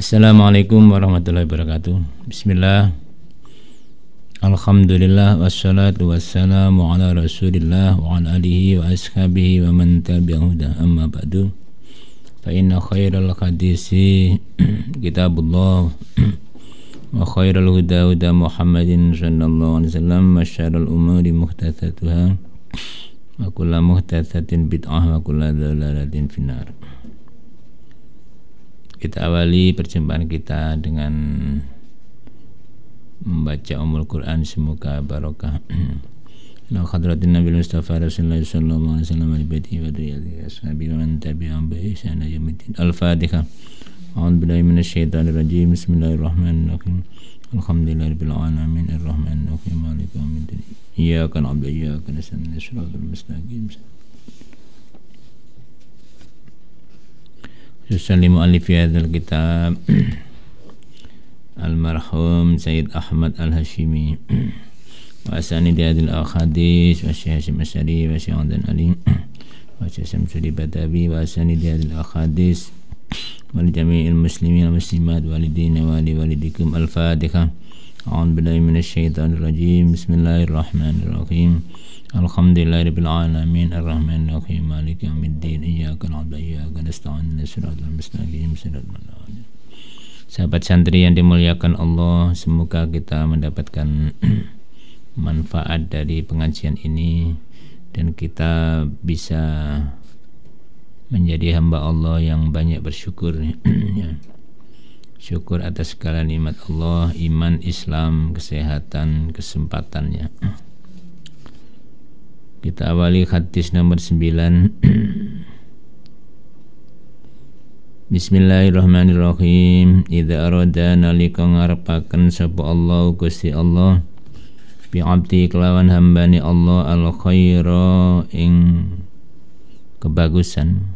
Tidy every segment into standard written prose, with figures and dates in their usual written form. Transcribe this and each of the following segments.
Assalamualaikum warahmatullahi wabarakatuh. Bismillah. Alhamdulillah wassalatu wassalamu ala Rasulillah wa ala alihi wa ashabihi wa man tabi'ahu huda. Amma ba'du. Fa inna khairal hadisi kitabullah wa khairal huda huda Muhammadin sallallahu alaihi wasallam wa syarrul umuri muhdatsatuha wa kullu muhdatsatin bid'ah wa kullu dhalalatin finnar. Kita awali perjumpaan kita dengan membaca Ummul Quran, semoga barokah. Ila hadratin Nabi Mustafa Rasulullah sallallahu alaihi wasallam wa baitihi wa dhurriyyatihi ashabihi wa man tabi'ahum bi ihsan ila yaumil Al-Fatihah. A'udzu billahi minasyaitonir rajim. Bismillahirrahmanirrahim. Alhamdulillahirabbil alamin arrahmanir rahim maliki yaumiddin. Iyyaka na'budu wa iyyaka nasta'in ihdinas siratal mustaqim. Yusallimu alif hadzal kitab almarhum Sayyid Ahmad Al-Hashimi wa asani hadil ahadis wa Syekh Hasyim Asy'ari wa Syekh Abdan Ali wa Syekh Syamsuddin Badawi wa asani hadil ahadis wal jami'il muslimin wal muslimat walidina wa walidikum. Al-Fatihah. A'udzu billahi minasyaitonir rajim. Bismillahirrahmanirrahim. Alhamdulillahirabbil alamin arrahmanir rahim maliki yaumiddin. Iyyaka na'budu wa iyyaka nasta'in ihdinas siratal mustaqim siratal ladzina. Sahabat santri yang dimuliakan Allah, semoga kita mendapatkan manfaat dari pengajian ini dan kita bisa menjadi hamba Allah yang banyak bersyukur. Syukur atas segala nikmat Allah, iman, Islam, kesehatan, kesempatannya. Kita awali hadis nomor 9. Bismillahirrahmanirrahim. Idza arada nalika ngarepaken sapa Allah Gusti Allah bi abdi kelawan hambane Allah al khaira ing kebagusan.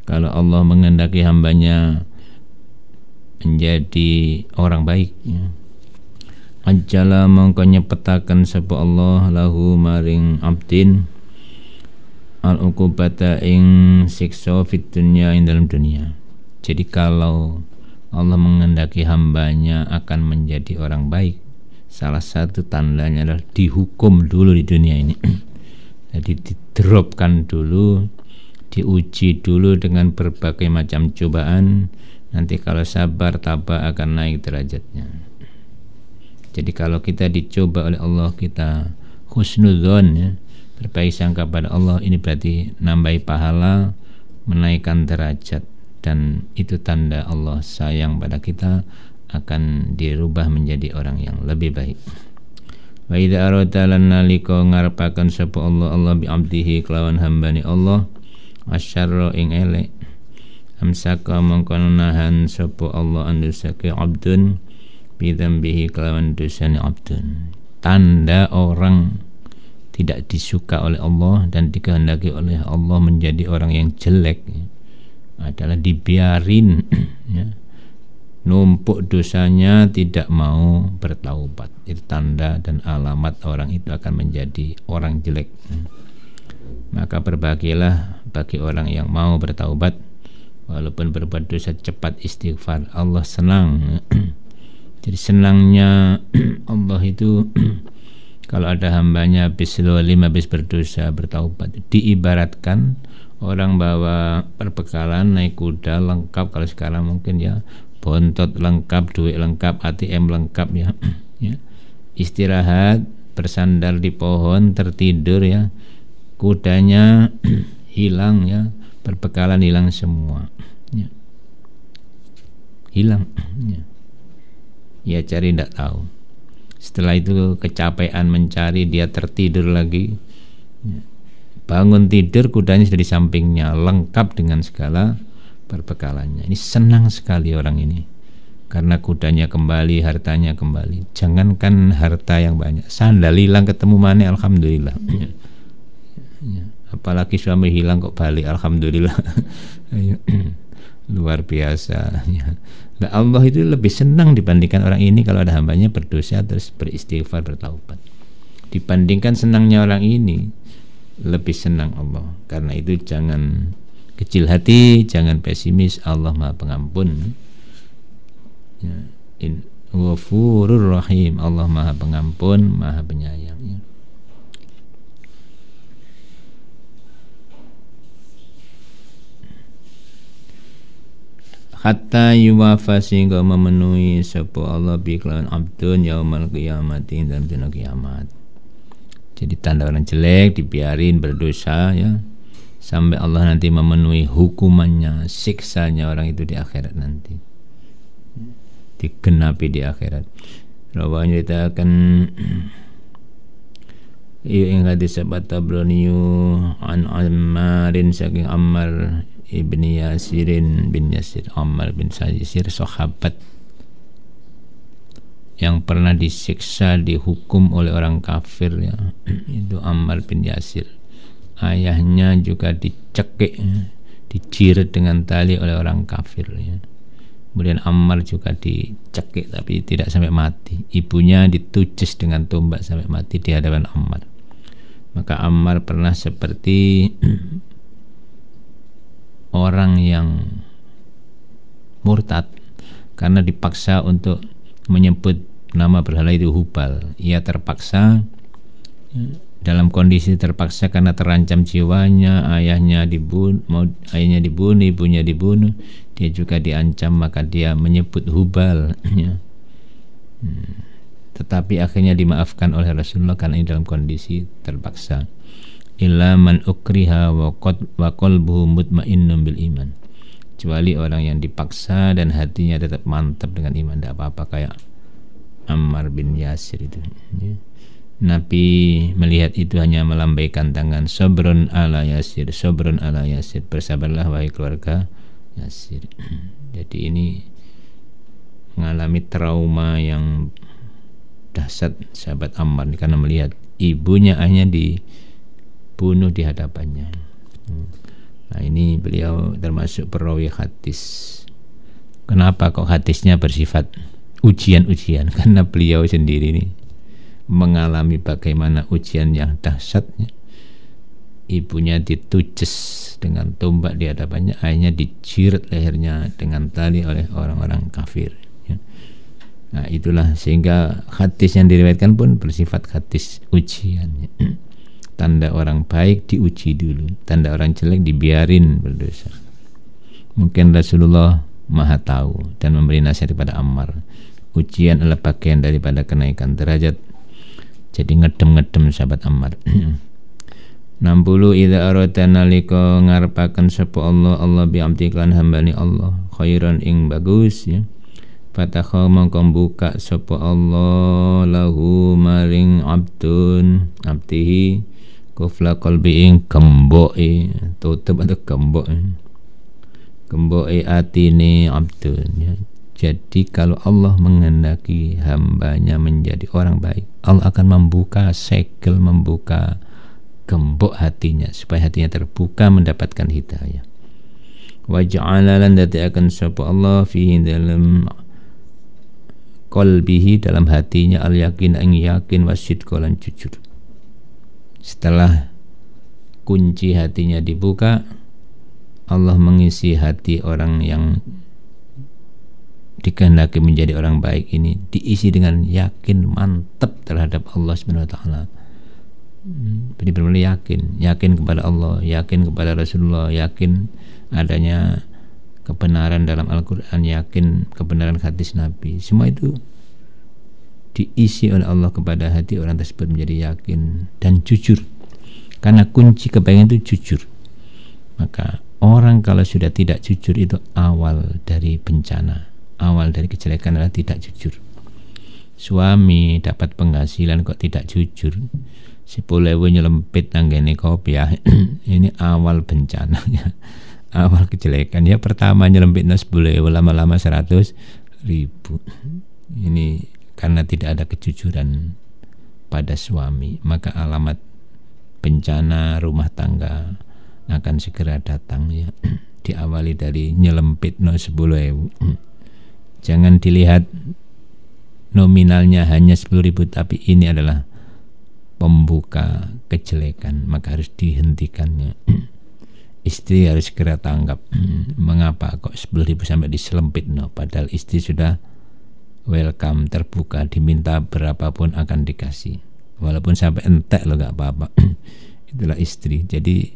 Kalau Allah menghendaki hambanya menjadi orang baik, ya, ajala mongko nyepetaken sapa Allah lahu maring abdin al uqubata ing siksa fid dunya ing dalam dunia. Jadi kalau Allah menghendaki hambanya akan menjadi orang baik, salah satu tandanya adalah dihukum dulu di dunia ini. Jadi didropkan dulu, diuji dulu dengan berbagai macam cobaan. Nanti kalau sabar tabah akan naik derajatnya. Jadi kalau kita dicoba oleh Allah, kita husnudzon, ya, berbaik sangka pada Allah, ini berarti nambahi pahala, menaikkan derajat, dan itu tanda Allah sayang pada kita, akan dirubah menjadi orang yang lebih baik. Wa idza arada lan nalika ngarepaken sapa Allah bi abdihi kelawan hambane Allah asyarra ing elek, amsaka mongko nahan sapa Allah andusake abdun bidzambihi kelawan dosane abdun. Tanda orang tidak disuka oleh Allah dan dikehendaki oleh Allah menjadi orang yang jelek, ya, adalah dibiarin, ya, numpuk dosanya, tidak mau bertaubat. Itu tanda dan alamat orang itu akan menjadi orang jelek. Maka berbahagialah bagi orang yang mau bertaubat, walaupun berbuat dosa cepat istighfar. Allah senang. Jadi senangnya Allah itu kalau ada hambanya habis zalim, habis berdosa, bertaubat. Diibaratkan orang bawa perbekalan, naik kuda lengkap, kalau sekarang mungkin, ya, bontot lengkap, duit lengkap, ATM lengkap, ya, ya. Istirahat bersandar di pohon, tertidur, ya, kudanya hilang, ya, perbekalan hilang semua, ya. Hilang, ya. Ya cari tidak tahu. Setelah itu kecapean mencari, dia tertidur lagi, ya. Bangun tidur, kudanya sudah di sampingnya, lengkap dengan segala perbekalannya. Ini senang sekali orang ini, karena kudanya kembali, hartanya kembali. Jangankan harta yang banyak, sandal hilang ketemu mana, alhamdulillah, ya. Ya. Apalagi suami hilang kok balik, alhamdulillah. Luar biasa, ya. Nah, Allah itu lebih senang dibandingkan orang ini kalau ada hambanya berdosa terus beristighfar, bertaubat. Dibandingkan senangnya orang ini, lebih senang Allah. Karena itu jangan kecil hati, jangan pesimis. Allah Maha Pengampun. ya. Ghafurur Rahim, Allah Maha Pengampun, Maha Penyayang, ya. Hatta yuwafa, sehingga memenuhi sapa Allah bi kelawan abdun yaumal qiyamati, dalam dina kiamat. Jadi tanda orang jelek dibiarin berdosa, ya, sampai Allah nanti memenuhi hukumannya, siksanya orang itu di akhirat nanti, digenapi di akhirat. Rawanya kita akan yang hadis sahabat Tabrani an Ammarin, saking Ammar ibni Yasirin bin Yasir, Ammar bin Yasir, sahabat yang pernah disiksa, dihukum oleh orang kafir, ya. Itu Ammar bin Yasir. Ayahnya juga dicekik, dijiret dengan tali oleh orang kafir, ya. Kemudian Ammar juga dicekik tapi tidak sampai mati. Ibunya ditucis dengan tombak sampai mati di hadapan Ammar. Maka Ammar pernah seperti orang yang murtad karena dipaksa untuk menyebut nama berhala itu Hubal. Ia terpaksa, dalam kondisi terpaksa karena terancam jiwanya, ayahnya dibunuh, ibunya dibunuh, dia juga diancam, maka dia menyebut Hubal, ya. Tetapi akhirnya dimaafkan oleh Rasulullah karena ini dalam kondisi terpaksa. Illa man ukriha wa qalbuhu mutmainnun bil iman, kecuali orang yang dipaksa dan hatinya tetap mantap dengan iman, tidak apa-apa, kayak Ammar bin Yasir itu, ya. Nabi melihat itu hanya melambaikan tangan, sabrun ala Yasir, sabrun ala Yasir, bersabarlah wahai keluarga Yasir. Jadi ini mengalami trauma yang dahsyat sahabat Ammar karena melihat ibunya hanya dibunuh di hadapannya. Nah, ini beliau termasuk perawi hadis. Kenapa kok hadisnya bersifat ujian-ujian? Karena beliau sendiri ini mengalami bagaimana ujian yang dahsyatnya. Ibunya ditucis dengan tombak di hadapannya, ayahnya dijiret lehernya dengan tali oleh orang-orang kafir, ya. Nah, itulah sehingga hadis yang diriwayatkan pun bersifat hadis ujian, ya. Tanda orang baik diuji dulu, tanda orang jelek dibiarin berdosa. Mungkin Rasulullah Maha tahu dan memberi nasihat kepada Ammar. Ujian adalah bagian daripada kenaikan derajat. Jadi ngedem-ngedem sahabat Ammar. 60 idza arada nalika ngarepaken sapa Allah bi amti kan hambani Allah khairan ing bagus, ya. Fatakha mongko buka sapa Allah lahu maring abdihi kufla qalbi ing gemboke, tutup atau gemboke atine abdun, ya. Jadi kalau Allah menghendaki hambanya menjadi orang baik, Allah akan membuka segel, membuka gembok hatinya supaya hatinya terbuka mendapatkan hidayah. Wa ja'ala lan akan sapa Allah fihi dalam qalbihi, dalam hatinya al yakin ang yakin wasidqa lan jujur. Setelah kunci hatinya dibuka, Allah mengisi hati orang yang dikehendaki menjadi orang baik ini diisi dengan yakin mantap terhadap Allah Subhanahu wa taala. Benar-benar yakin kepada Allah, yakin kepada Rasulullah, yakin adanya kebenaran dalam Al-Quran, yakin kebenaran hadis Nabi. Semua itu diisi oleh Allah kepada hati orang tersebut menjadi yakin dan jujur. Karena kunci kebaikan itu jujur. Maka orang kalau sudah tidak jujur itu awal dari bencana, awal dari kejelekan adalah tidak jujur. Suami dapat penghasilan kok tidak jujur, 10.000 nyelempit nanggene kopiah, ini awal bencananya, awal kejelekan. Ya pertama nyelempit 10.000, lama-lama 100.000. Ini karena tidak ada kejujuran pada suami, maka alamat bencana rumah tangga akan segera datang, ya. Diawali dari nyelempit 10.000. Jangan dilihat nominalnya hanya 10.000, tapi ini adalah pembuka kejelekan, maka harus dihentikannya. Istri harus segera tanggap. Mengapa kok 10.000 sampai diselempit? Padahal istri sudah welcome, terbuka, diminta berapapun akan dikasih, walaupun sampai entek lo gak apa-apa. Itulah istri. Jadi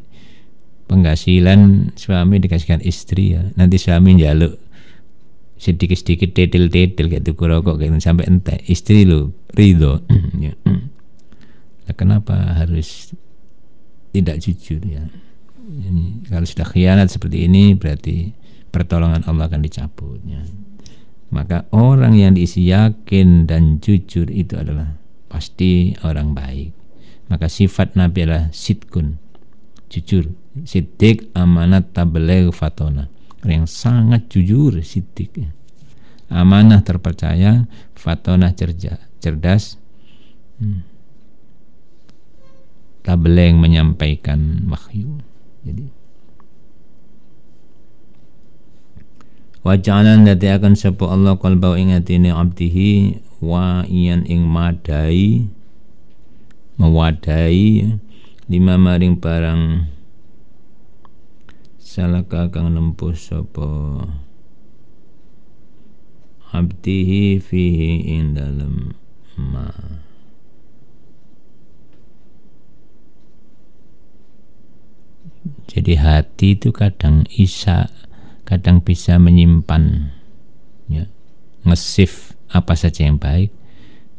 penghasilan suami dikasihkan istri ya, nanti suami njaluk sedikit-sedikit tetel-tetel kayak tuku rokok kayak sampai entek, istri lo ridho. Ya. Nah, kenapa harus tidak jujur ya? Ini, kalau sudah khianat seperti ini berarti pertolongan Allah akan dicabut ya. Maka orang yang diisi yakin dan jujur itu adalah pasti orang baik. Maka sifat Nabi adalah sidkun, jujur, siddiq, amanat, tabligh, fatona. Orang yang sangat jujur, siddiq ya. Amanah, terpercaya, fatona, cerdas, tabligh, menyampaikan wahyu. Jadi waja'alan dati akan sapa Allah qalbau ing atine abdihi wa iyan ing mewadai lima maring barang salaka kang nempuh sapa abdihi fihi ing dalem ma. Jadi hati itu kadang bisa menyimpan ya, nge-save apa saja yang baik.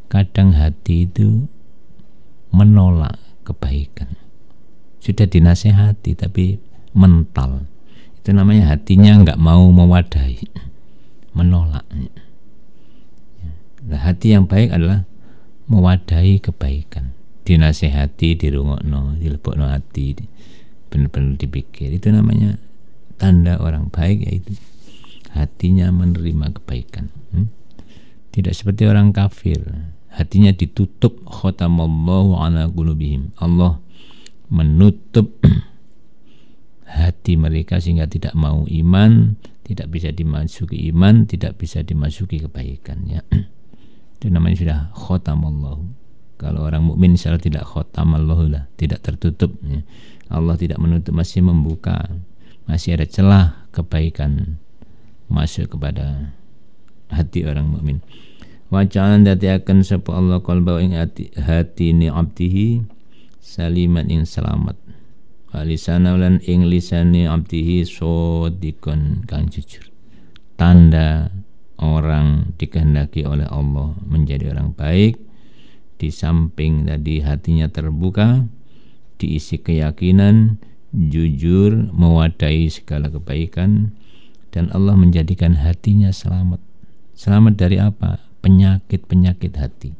Kadang hati itu menolak kebaikan. Sudah dinasehati tapi mental. Itu namanya hatinya nggak mau mewadahi, menolak. Nah, hati yang baik adalah mewadahi kebaikan. Dinasehati, dirungokno, dilebokno hati, benar-benar dipikir. Itu namanya tanda orang baik, yaitu hatinya menerima kebaikan. Tidak seperti orang kafir, hatinya ditutup, khatamallahu ala qulubihim. Allah menutup hati mereka sehingga tidak mau iman, tidak bisa dimasuki iman, tidak bisa dimasuki kebaikan ya. Itu namanya sudah khatamallahu. Kalau orang mukmin insyaallah tidak khatamallahu lah, tidak tertutup ya. Allah tidak menutup, masih membuka, masih ada celah kebaikan masuk kepada hati orang mukmin. Wa ja'alan dati akan sapa Allah qalba ing hati ni abdihi saliman ing selamat. Wa lisana lan ing lisani abdihi sodikon kang jujur. Tanda orang dikehendaki oleh Allah menjadi orang baik, di samping tadi hatinya terbuka, diisi keyakinan, jujur, mewadai segala kebaikan, dan Allah menjadikan hatinya selamat. Selamat dari apa? Penyakit-penyakit hati.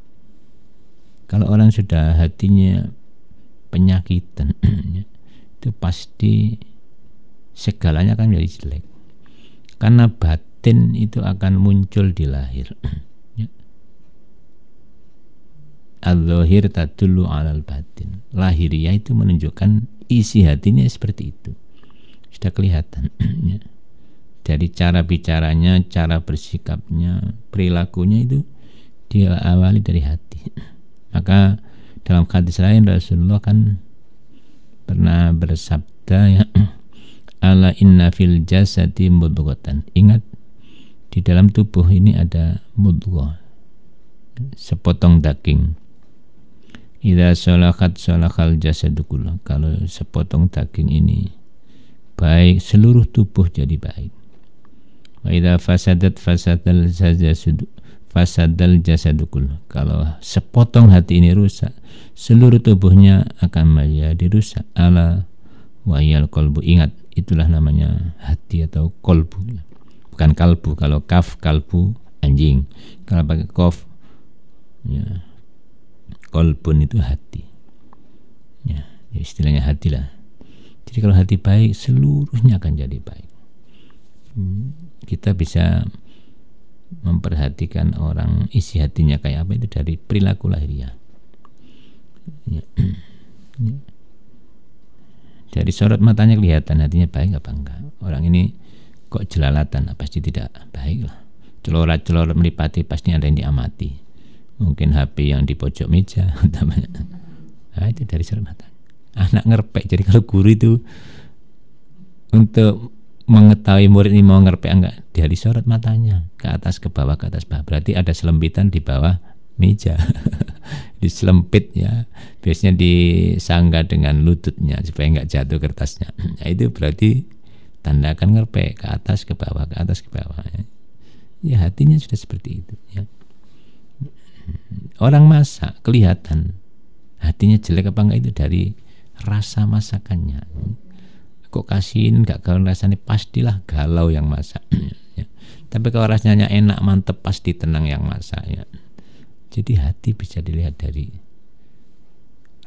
Kalau orang sudah hatinya penyakitan, itu pasti segalanya akan menjadi jelek. Karena batin itu akan muncul di lahir. Al-zahir tadullu alal batin. Lahiriah itu menunjukkan isi hatinya seperti itu. Sudah kelihatan ya. Dari cara bicaranya, cara bersikapnya, perilakunya itu diawali dari hati. Maka dalam hadis lain Rasulullah kan pernah bersabda ya, ala inna fil jasadi mudghatan. Ingat, di dalam tubuh ini ada mudghah, sepotong daging. Idza salahat salahal jasadu kullu. Kalau sepotong daging ini baik, seluruh tubuh jadi baik. Wa idza fasadat fasadal jasadu kullu. Kalau sepotong hati ini rusak, seluruh tubuhnya akan menjadi rusak. Ala wayal qalbu. Ingat, itulah namanya hati atau qalbu. Bukan kalbu. Kalau kaf kalbu anjing. Kalau pakai qaf ya, qalbun itu hati ya, istilahnya hati lah. Jadi kalau hati baik, seluruhnya akan jadi baik. Kita bisa memperhatikan orang isi hatinya kayak apa itu dari perilaku lahiriah ya. Dari sorot matanya kelihatan hatinya baik apa enggak. Orang ini kok jelalatan, pasti tidak baik lah. Celorat-celorat melipati, pasti ada yang diamati. Mungkin HP yang di pojok meja. Nah, itu dari sorot mata. Anak ngerpek. Jadi kalau guru itu untuk mengetahui murid ini mau ngerpek enggak, dia disorot matanya ke atas ke bawah, berarti ada selempitan di bawah meja. Diselempit ya, biasanya disangga dengan lututnya supaya enggak jatuh kertasnya. Nah, itu berarti tanda akan ngerpek ke atas ke bawah, ke atas ke bawah ya. Ya hatinya sudah seperti itu ya. Orang masak kelihatan hatinya jelek apa enggak itu dari rasa masakannya. Kok kasihin gak galau, rasanya pastilah galau yang masak ya. Tapi kalau rasanya enak mantep pasti tenang yang masak ya. Jadi hati bisa dilihat dari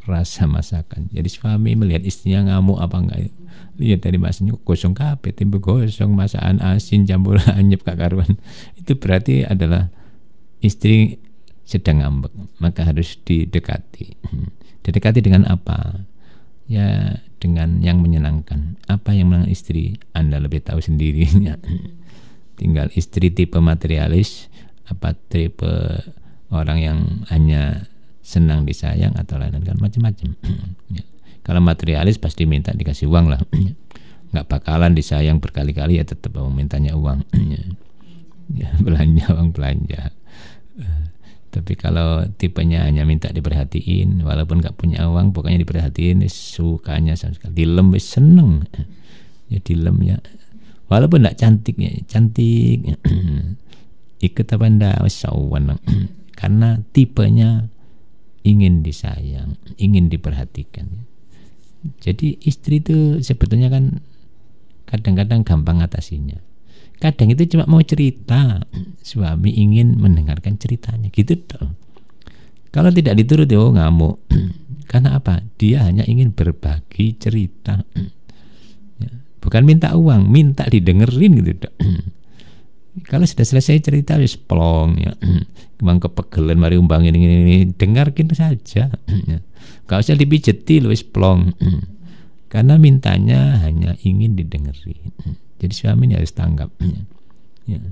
rasa masakan. Jadi suami melihat istrinya ngamuk apa enggak, lihat dari masaknya gosong kabeh, timbul gosong, masakan asin campur anyep gak karuan. Itu berarti adalah istri sedang ngambek, maka harus didekati. Didekati dengan apa? Ya dengan yang menyenangkan. Apa yang menyenangkan istri Anda lebih tahu sendirinya. Tinggal istri tipe materialis, apa tipe orang yang hanya senang disayang atau lain-lain, kan macam-macam. Ya. Kalau materialis pasti minta dikasih uang lah. Nggak bakalan disayang berkali-kali, ya tetap mau mintanya uang. Ya, belanja, uang belanja. Tapi kalau tipenya hanya minta diperhatiin, walaupun gak punya uang, pokoknya diperhatiin, sukanya sama sekali. Dilem, seneng. Ya dilem ya. Walaupun gak cantik ya, cantik. Ikut apa ndak, sawan. Karena tipenya ingin disayang, ingin diperhatikan. Jadi istri itu sebetulnya kan kadang-kadang gampang ngatasinya. Kadang itu cuma mau cerita, suami ingin mendengarkan ceritanya, gitu dong. Kalau tidak dituruti, oh ngamuk. Karena apa? Dia hanya ingin berbagi cerita, ya, bukan minta uang, minta didengerin gitu dong. Kalau sudah selesai cerita, wis plong ya. Memang kepegelan mari umbangin ini, dengarkan saja. Gak usah dipijeti, wis plong. Karena mintanya hanya ingin didengerin. Jadi suami ini harus tanggap ya.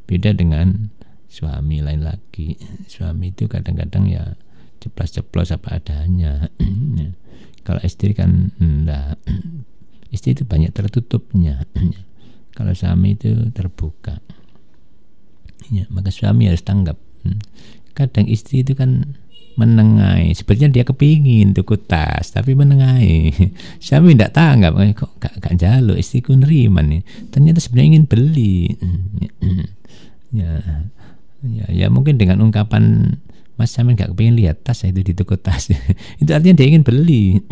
Beda dengan suami lain lagi. Suami itu kadang-kadang ya ceplos-ceplos apa adanya ya. Kalau istri kan enggak. Istri itu banyak tertutupnya ya. Kalau suami itu terbuka ya, maka suami harus tanggap. Kadang istri itu kan menengahi, sebenarnya dia kepingin tuku tas tapi menengahi. Suami tidak tanggap, kok gak jaluk, istriku nerima nih, ternyata sebenarnya ingin beli. Ya mungkin dengan ungkapan Mas Samin gak kepingin lihat tas itu di toko tas. Itu artinya dia ingin beli.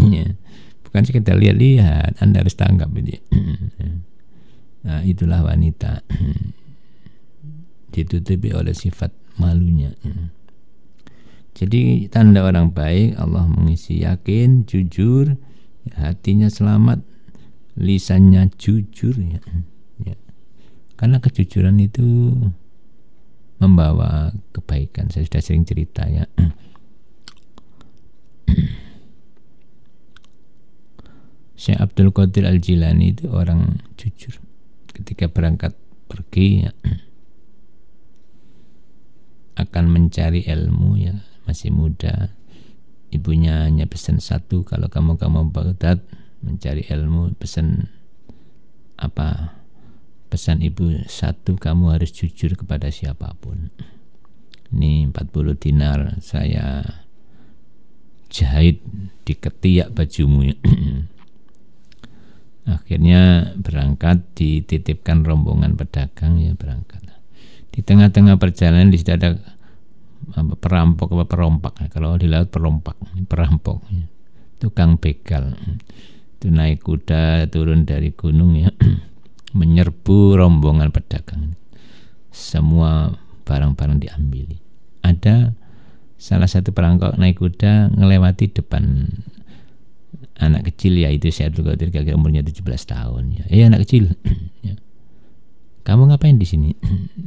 Bukan sekedar lihat-lihat. Anda harus tanggap ini. Nah, itulah wanita ditutupi oleh sifat malunya. Jadi tanda orang baik, Allah mengisi yakin, jujur, hatinya selamat, lisannya jujur ya. Ya. Karena kejujuran itu membawa kebaikan. Saya sudah sering cerita ya. Syekh Abdul Qadir Al-Jilani itu orang jujur. Ketika berangkat pergi ya, akan mencari ilmu ya, masih muda, ibunya hanya pesan satu, kalau kamu Baghdad mencari ilmu, pesan apa? Pesan ibu satu, kamu harus jujur kepada siapapun. Ini 40 dinar saya jahit di ketiak bajumu. Akhirnya berangkat, dititipkan rombongan pedagang ya, berangkat. Di tengah-tengah perjalanan di situ ada perampok apa perompak, kalau di laut perampok, tukang begal itu naik kuda turun dari gunung ya, menyerbu rombongan pedagang. Semua barang-barang diambil. Ada salah satu perampok naik kuda ngelewati depan anak kecil, yaitu Syekh Abdul Qadir, kira-kira umurnya 17 tahun ya. Anak kecil ya. Kamu ngapain di sini?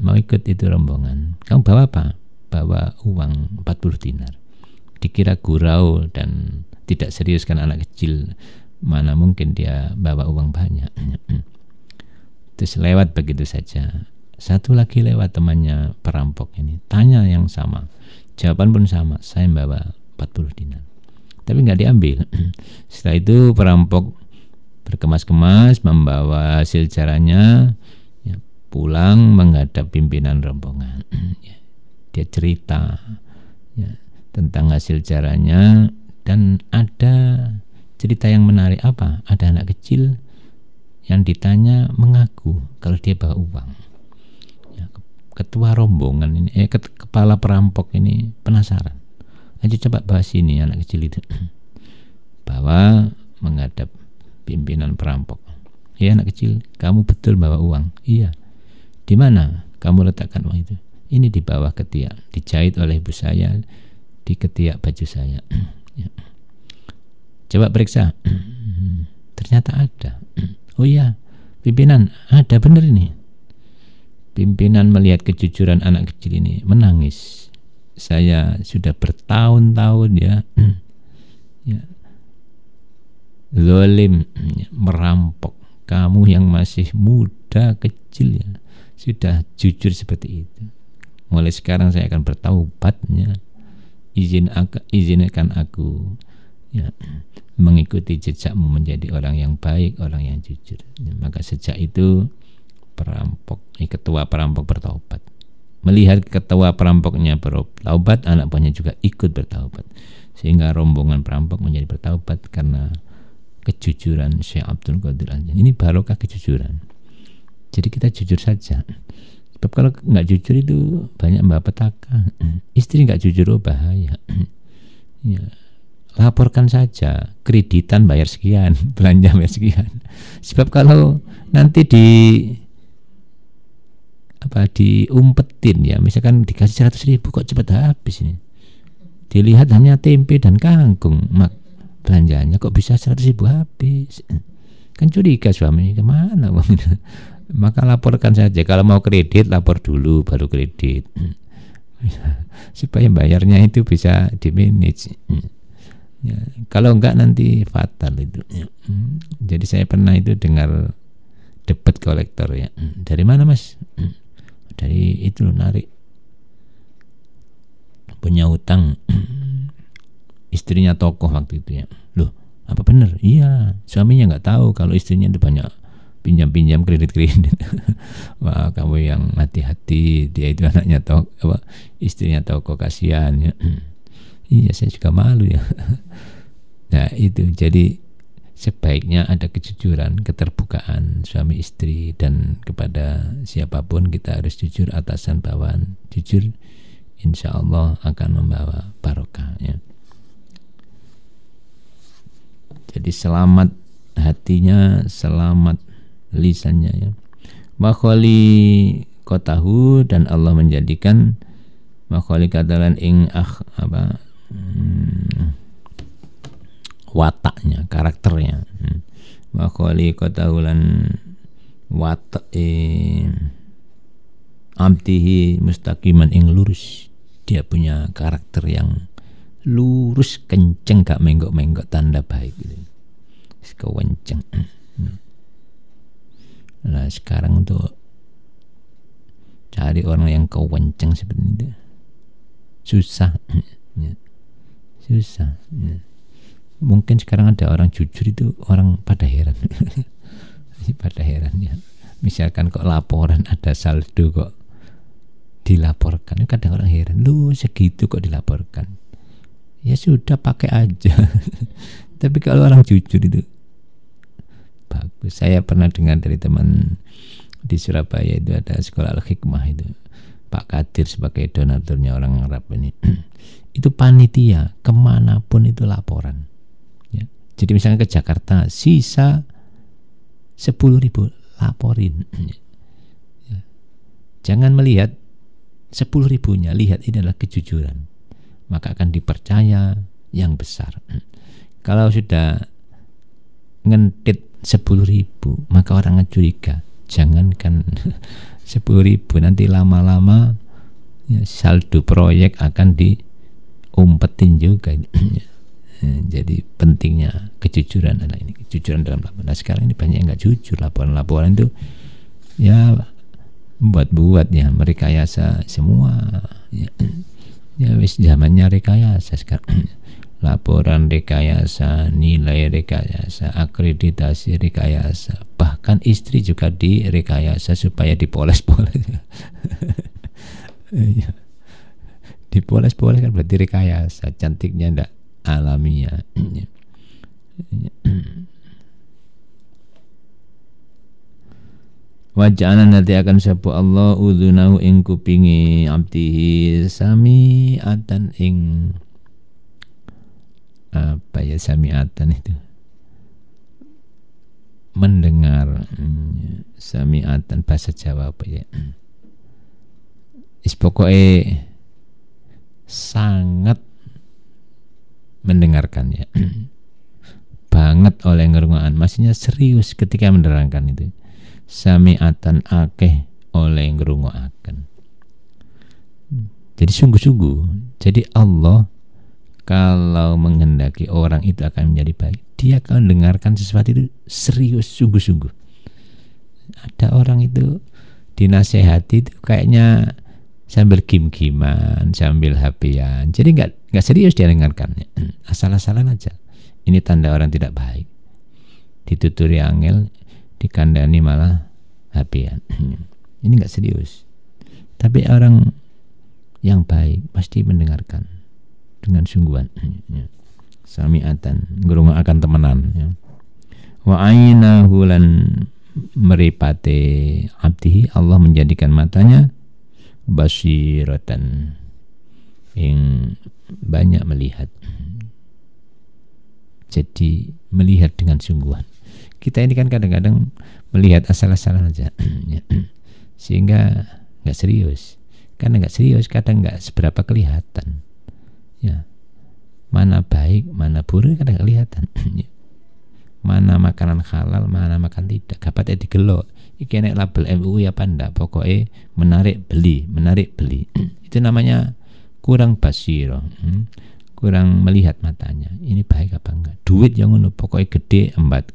Mau ikut itu rombongan. Kamu bawa apa? Bawa uang 40 dinar. Dikira gurau dan tidak serius kan anak kecil, mana mungkin dia bawa uang banyak. Terus lewat begitu saja. Satu lagi lewat, temannya perampok ini, tanya yang sama, jawaban pun sama, saya bawa 40 dinar. Tapi nggak diambil. Setelah itu perampok berkemas-kemas membawa hasil caranya, ya, pulang menghadap pimpinan rombongan. Ya, dia cerita, ya, tentang hasil caranya, dan ada cerita yang menarik. Apa? Ada anak kecil yang ditanya mengaku kalau dia bawa uang. Ya, ketua rombongan ini, kepala perampok ini penasaran. Ayo coba bahas ini anak kecil itu. Bawa menghadap pimpinan perampok. Ya anak kecil, kamu betul bawa uang? Iya. Di mana kamu letakkan uang itu? Ini di bawah ketiak, dijahit oleh ibu saya di ketiak baju saya. Ya. Coba periksa. Ternyata ada. Oh iya, pimpinan, ada benar ini. Pimpinan melihat kejujuran anak kecil ini, menangis. Saya sudah bertahun-tahun ya zalim, merampok. Kamu yang masih muda kecil ya sudah jujur seperti itu. Mulai sekarang saya akan bertaubat ya. Izinkan aku ya mengikuti jejakmu menjadi orang yang baik, orang yang jujur. Ya, maka sejak itu ketua perampok bertaubat. Melihat ketua perampoknya bertaubat, anak buahnya juga ikut bertaubat. Sehingga rombongan perampok menjadi bertaubat karena kejujuran Syekh Abdul Qadir Al-Jilani. Ini barokah kejujuran. Jadi kita jujur saja. Sebab kalau nggak jujur itu banyak malapetaka. Istri nggak jujur, bahaya. Ya, laporkan saja, kreditan bayar sekian, belanja bayar sekian. Sebab kalau nanti diumpetin ya, misalkan dikasih 100.000 kok cepat habis ini. Dilihat hanya tempe dan kangkung, belanjanya kok bisa 100.000 habis. Kan curiga suami, kemana uang ini? Maka laporkan saja. Kalau mau kredit lapor dulu baru kredit. Supaya bayarnya itu bisa di-manage. Ya, kalau enggak nanti fatal itu. Jadi saya pernah itu dengar debat kolektor ya. Dari mana mas? Dari itu narik punya utang istrinya tokoh waktu itu ya. Loh, apa benar? Iya, suaminya nggak tahu kalau istrinya itu banyak pinjam kredit. Wah, kamu yang hati-hati, dia itu anaknya tokoh, istrinya tokoh, kasihan ya. Iya, saya juga malu ya. Nah itu, jadi sebaiknya ada kejujuran, keterbukaan suami istri, dan kepada siapapun kita harus jujur, atasan bawahan jujur, insya Allah akan membawa barokah ya. Jadi selamat hatinya, selamat lisannya ya. Makholi kotahu, dan Allah menjadikan makholi katalan ing wataknya, karakternya. Makholi kotahulan watak abdihi mustaqiman ing lurus. Dia punya karakter yang lurus, kenceng, gak menggok-menggok, tanda baik gitu. Kewenceng. Nah sekarang untuk cari orang yang kewenceng seperti itu susah ya. Susah ya. Mungkin sekarang ada orang jujur itu orang pada heran. Pada heran ya. Misalkan kok laporan ada saldo kok dilaporkan, kadang orang heran, lu segitu kok dilaporkan. Ya sudah, pakai aja. Tapi kalau orang jujur itu bagus. Saya pernah dengar dari teman di Surabaya, itu ada sekolah Al-Hikmah itu, Pak Kadir sebagai donaturnya orang Arab ini. Itu panitia kemanapun itu laporan ya. Jadi misalnya ke Jakarta sisa 10.000, laporin ya. Jangan melihat 10.000-nya, lihat ini adalah kejujuran, maka akan dipercaya yang besar. Kalau sudah ngentit 10.000 maka orang curiga. Jangankan 10.000, nanti lama-lama ya, saldo proyek akan diumpetin juga. Jadi pentingnya kejujuran adalah ini, kejujuran dalam laporan. Nah sekarang ini banyak yang nggak jujur, laporan itu ya buat ya, merekayasa semua ya. Ya wis zamannya rekayasa sekarang. laporan rekayasa, nilai rekayasa, akreditasi rekayasa, bahkan istri juga direkayasa supaya dipoles-poles. Dipoles-poles kan berarti rekayasa, cantiknya ndak alamiah. Waja'ana nanti akan sapa Allah udhunahu ing kupingi abdihi sami'atan ing apa ya, sami'atan itu mendengar, sami'atan bahasa Jawa apa ya, pokoknya sangat mendengarkan ya, banget oleh ngerungoan, maksudnya serius ketika menerangkan itu, sami'atan akeh oleh ngerungoaken, jadi sungguh-sungguh. Jadi Allah kalau menghendaki orang itu akan menjadi baik, dia akan mendengarkan sesuatu itu serius, sungguh-sungguh. Ada orang itu dinasehati itu kayaknya sambil gim-giman, sambil hapian, jadi nggak serius dia dengarkannya, asal-asalan aja. Ini tanda orang tidak baik. Dituturi angel, dikandani malah hapian. Ini nggak serius. Tapi orang yang baik pasti mendengarkan dengan sungguhan. Sami'atan, ngrungokaken temenan ya. Wa ainahu lan meripate abdihi, Allah menjadikan matanya basiratan, yang banyak melihat. Jadi melihat dengan sungguhan. Kita ini kan kadang-kadang melihat asal-asalan aja, sehingga nggak serius. Karena nggak serius, kadang nggak seberapa kelihatan. Ya, mana baik, mana buruk kadang nggak kelihatan. Mana makanan halal, mana makan tidak. Kapan digelok. Iki nek label MUI apa ndak? Pokoknya menarik beli. Itu namanya kurang basiro, kurang melihat matanya. Ini baik apa enggak? Duit yang ngono pokoknya gede embat.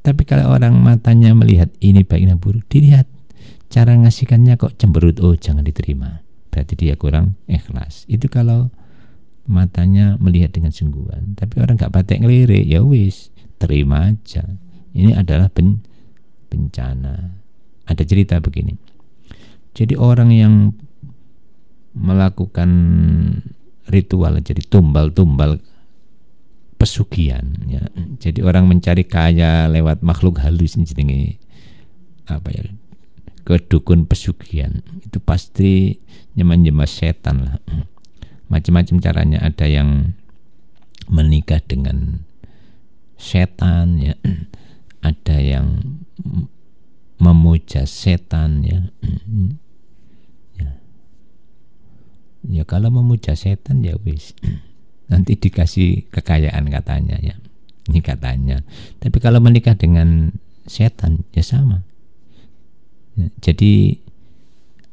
Tapi kalau orang matanya melihat ini baik dan buruk, dilihat cara ngasihkannya kok cemberut, oh jangan diterima. Berarti dia kurang ikhlas. Itu kalau matanya melihat dengan sungguhan. Tapi orang enggak patek ngelirik, ya wis, terima aja. Ini adalah bencana. Ada cerita begini. Jadi orang yang melakukan ritual, jadi tumbal pesugihan ya. Jadi orang mencari kaya lewat makhluk halus, ini jenenge apa ya, kedukun pesugihan. Itu pasti nyembah setan lah. Macam-macam caranya, ada yang menikah dengan setan ya. Ada yang memuja setan ya. Ya kalau memuja setan ya wis, nanti dikasih kekayaan katanya ya. Ini katanya. Tapi kalau menikah dengan setan ya sama. Ya, jadi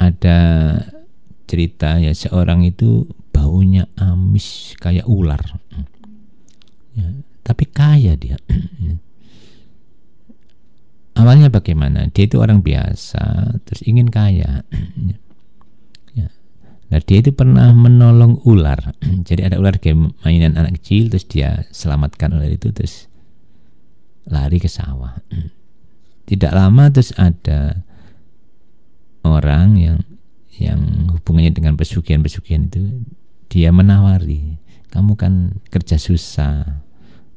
ada cerita ya, seorang itu baunya amis kayak ular. Ya, tapi kaya dia. Awalnya bagaimana? Dia itu orang biasa, terus ingin kaya. Nah, dia itu pernah menolong ular. Jadi ada ular game mainan anak kecil, terus dia selamatkan ular itu, terus lari ke sawah. Tidak lama terus ada orang yang hubungannya dengan pesugihan itu, dia menawari, kamu kan kerja susah,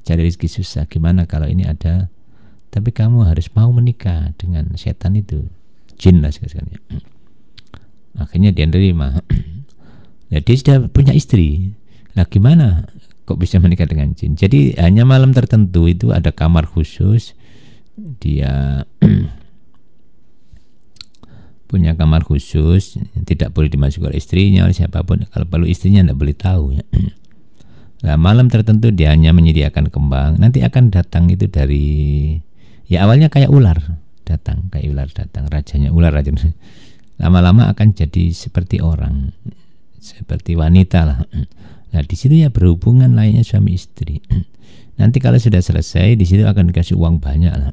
cari rezeki susah, gimana kalau ini ada, tapi kamu harus mau menikah dengan setan itu, jin lah sekalian. Akhirnya dia nerima. Nah, dia sudah punya istri. Nah, gimana kok bisa menikah dengan jin? Jadi hanya malam tertentu itu ada kamar khusus. Dia punya kamar khusus, tidak boleh dimasuki oleh istrinya, oleh siapapun. Kalau perlu istrinya tidak boleh tahu ya. Nah, malam tertentu dia hanya menyediakan kembang. Nanti akan datang itu dari, ya awalnya kayak ular datang, rajanya ular aja. Lama-lama akan jadi seperti orang, seperti wanita lah. Nah, di situ ya berhubungan lainnya suami istri. Nanti kalau sudah selesai, di situ akan dikasih uang banyak lah.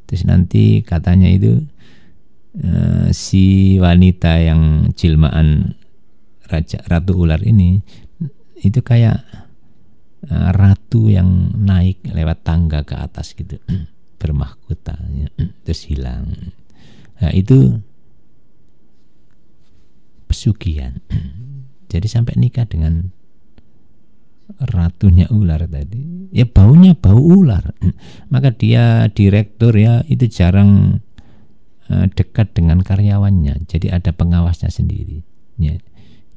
Terus nanti katanya itu si wanita yang jilmaan ratu ular ini itu kayak ratu yang naik lewat tangga ke atas gitu, bermahkota, terus hilang. Nah, itu pesugihan. Jadi sampai nikah dengan ratunya ular tadi, ya baunya bau ular. Maka dia direktur ya itu jarang dekat dengan karyawannya. Jadi ada pengawasnya sendiri. Ya,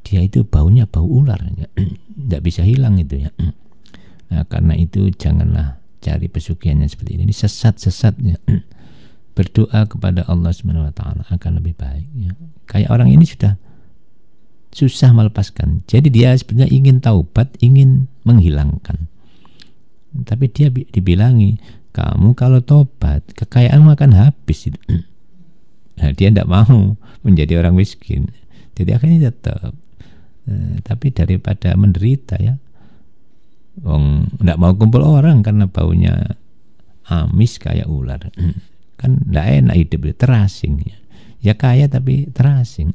dia itu baunya bau ular, ya. Tidak bisa hilang itu ya. Nah, karena itu janganlah cari pesugihannya seperti ini. Ini sesat-sesatnya. Berdoa kepada Allah Subhanahu wa taala akan lebih baik ya. Kayak orang ini sudah susah melepaskan. Jadi dia sebenarnya ingin taubat, ingin menghilangkan. Tapi dia dibilangi, kamu kalau tobat, kekayaanmu akan habis. Nah, dia tidak mau menjadi orang miskin. Jadi akhirnya tetap. Tapi daripada menderita ya, tidak mau kumpul orang karena baunya amis kayak ular. Kan tidak enak hidup, terasing ya kaya tapi terasing.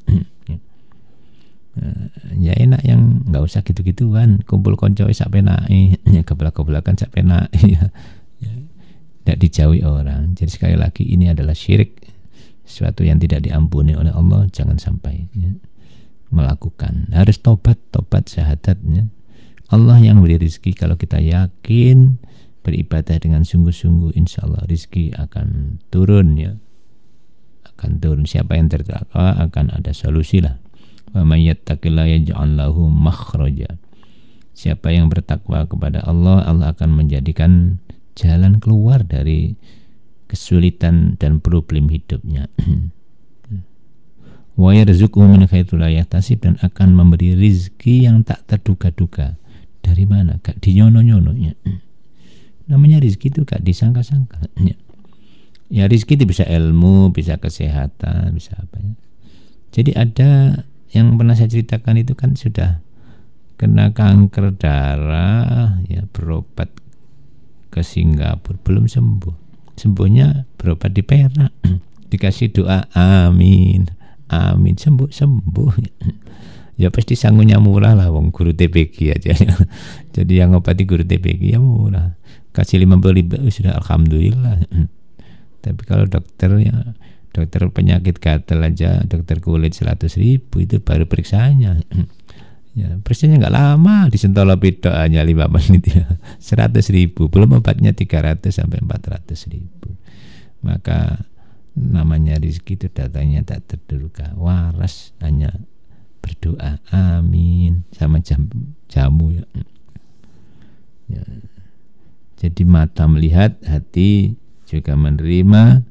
Ya enak yang nggak usah gitu-gituan, kumpul konco sak penake, ya keblak-keblakan sak penake ya. Tidak dijauhi orang. Jadi sekali lagi ini adalah syirik, sesuatu yang tidak diampuni oleh Allah. Jangan sampai ya, melakukan. Harus tobat syahadatnya. Allah yang beri rezeki. Kalau kita yakin beribadah dengan sungguh-sungguh, insya Allah rezeki akan turun ya, akan turun. Siapa yang bertakwa akan ada solusi lah. Wa may yattaqillaha yaj'al lahu makhraja. Siapa yang bertakwa kepada Allah, Allah akan menjadikan jalan keluar dari kesulitan dan problem hidupnya. Wa yarzuquhu min haitsu la yahtasib, dan akan memberi rizki yang tak terduga-duga. Dari mana? Gak dinyono-nyononya. Namanya rizki itu gak disangka-sangka. Ya rizki itu bisa ilmu, bisa kesehatan, bisa apa ya. Jadi ada yang pernah saya ceritakan itu kan sudah kena kanker darah ya, berobat ke Singapura belum sembuh. Sembuhnya berobat di Perak. Dikasih doa amin, amin, sembuh. Ya pasti sangunya murah lah, wong guru TPG aja. Jadi yang ngobati guru TPG ya murah. Kasih 50.000 sudah alhamdulillah. Tapi kalau dokter ya, dokter penyakit gatal aja, dokter kulit 100.000 itu baru periksanya. Ya, periksanya nggak lama, disentuh tok hanya 5 menit ya. 100.000, belum obatnya 300 sampai 400.000. Maka namanya rezeki itu datangnya tak terduga. Waras hanya berdoa amin sama jamu ya. Ya. Jadi mata melihat, hati juga menerima,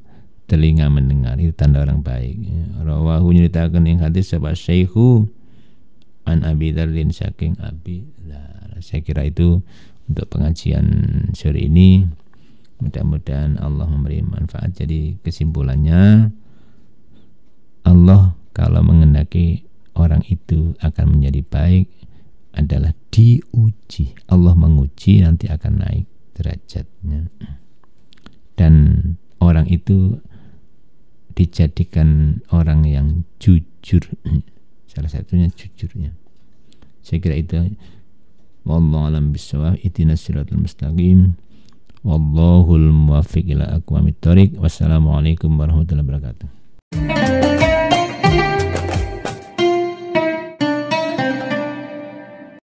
telinga mendengar, itu tanda orang baik. Rawahu nyeritakan yang hadis sahabat Syekhu an Abi Dzarrin saking Abi Dzar. Saya kira itu untuk pengajian sore ini. Mudah-mudahan Allah memberi manfaat. Jadi kesimpulannya, Allah kalau menghendaki orang itu akan menjadi baik adalah diuji. Allah menguji, nanti akan naik derajatnya. Dan orang itu dijadikan orang yang jujur. Salah satunya jujurnya. Saya kira itu. Wallahu a'lam bishawab. Ihdinas siratal mustaqim. Wallahul muwaffiq ila aqwamit thoriq. Wassalamualaikum warahmatullahi wabarakatuh.